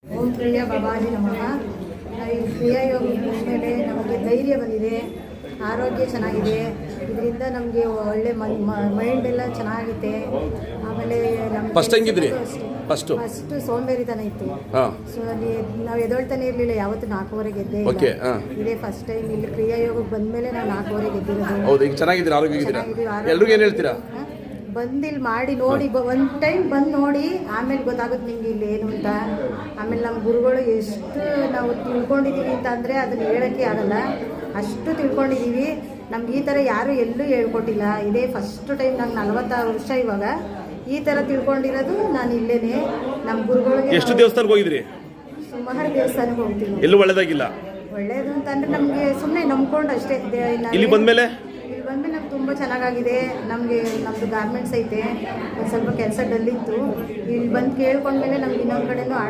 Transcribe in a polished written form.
ಓಂ ಕ್ರಿಯಾ ಬಾಬಾಜಿ ನಮಃ. ಈ ಕ್ರಿಯಾ ಯೋಗ ಮೇಲೆ ನಮಗೆ ಧೈರ್ಯ ಬಂದಿದೆ, ಆರೋಗ್ಯ ಚೆನ್ನಾಗಿದೆ. ಇದರಿಂದ ನಮಗೆ ಒಳ್ಳೆ ಮೈಂಡ್ ಎಲ್ಲ ಚೆನ್ನಾಗಿದೆ. ಆಮೇಲೆ ನಮಗೆ ಫಸ್ಟ್ ಹೆಂಗಿದ್ರಿ? ಫಸ್ಟ್ ಸೋಂಬೇರಿತನ ಇತ್ತು. ಸೊ ಅಲ್ಲಿ ನಾವು ಎದೊಳ್ತಾನೆ ಇರಲಿಲ್ಲ. ಯಾವತ್ತು 4:15 ಎದ್ದೇ ಇಲ್ಲ. ಇದೇ ಫಸ್ಟ್ ಟೈಮ್ ಇಲ್ಲಿ ಕ್ರಿಯಾ ಯೋಗಕ್ಕೆ ಬಂದಮೇಲೆ ನಾವು 4:15 ಎದ್ದಿರೋದು. ಹೌದು, ಈಗ ಚೆನ್ನಾಗಿದ್ದೀರಾ? ಆರೋಗ್ಯ ಎಲ್ರಿಗೂ ಏನು ಹೇಳ್ತೀರಾ? ಬಂದಿಲ್ಲಿ ಮಾಡಿ ನೋಡಿ, ಒಂದು ಟೈಮ್ ಬಂದು ನೋಡಿ, ಆಮೇಲೆ ಗೊತ್ತಾಗುತ್ತೆ ನಿಮ್ಗೆ ಇಲ್ಲಿ ಏನು ಅಂತ. ಆಮೇಲೆ ನಮ್ಮ ಗುರುಗಳು ಎಷ್ಟು ನಾವು ತಿಳ್ಕೊಂಡಿದ್ದೀವಿ ಅಂತ ಅಂದರೆ ಅದನ್ನು ಹೇಳೋಕ್ಕೆ ಆಗಲ್ಲ, ಅಷ್ಟು ತಿಳ್ಕೊಂಡಿದ್ದೀವಿ. ನಮ್ಗೆ ಈ ಥರ ಯಾರೂ ಎಲ್ಲೂ ಹೇಳ್ಕೊಟ್ಟಿಲ್ಲ. ಇದೇ ಫಸ್ಟ್ ಟೈಮ್. ನಂಗೆ 46 ವರ್ಷ ಇವಾಗ. ಈ ಥರ ತಿಳ್ಕೊಂಡಿರೋದು ನಾನು ಇಲ್ಲೇನೆ ನಮ್ಮ ಗುರುಗಳಿಗೆ. ಎಷ್ಟು ದೇವಸ್ಥಾನಕ್ಕೆ ಹೋಗಿದ್ರಿ? ಸುಮಾರು ದೇವಸ್ಥಾನಕ್ಕೆ ಹೋಗ್ತೀವಿ. ಎಲ್ಲೂ ಒಳ್ಳೇದಾಗಿಲ್ಲ? ಒಳ್ಳೇದು ಅಂತಂದರೆ ನಮಗೆ ಸುಮ್ಮನೆ ನಂಬ್ಕೊಂಡು ಅಷ್ಟೇ. ಇಲ್ಲಿ ಬಂದಮೇಲೆ ನಮ್ಗೆ ತುಂಬ ಚೆನ್ನಾಗಾಗಿದೆ. ನಮಗೆ ನಮ್ಮದು ಗಾರ್ಮೆಂಟ್ಸ್ ಐತೆ, ಒಂದು ಸ್ವಲ್ಪ ಕೆಲಸ ಡಲ್ಲಿತ್ತು. ಇಲ್ಲಿ ಬಂದು ಕೇಳ್ಕೊಂಡ್ಮೇಲೆ ನಮ್ಗೆ ಇನ್ನೊಂದು ಕಡೆನೂ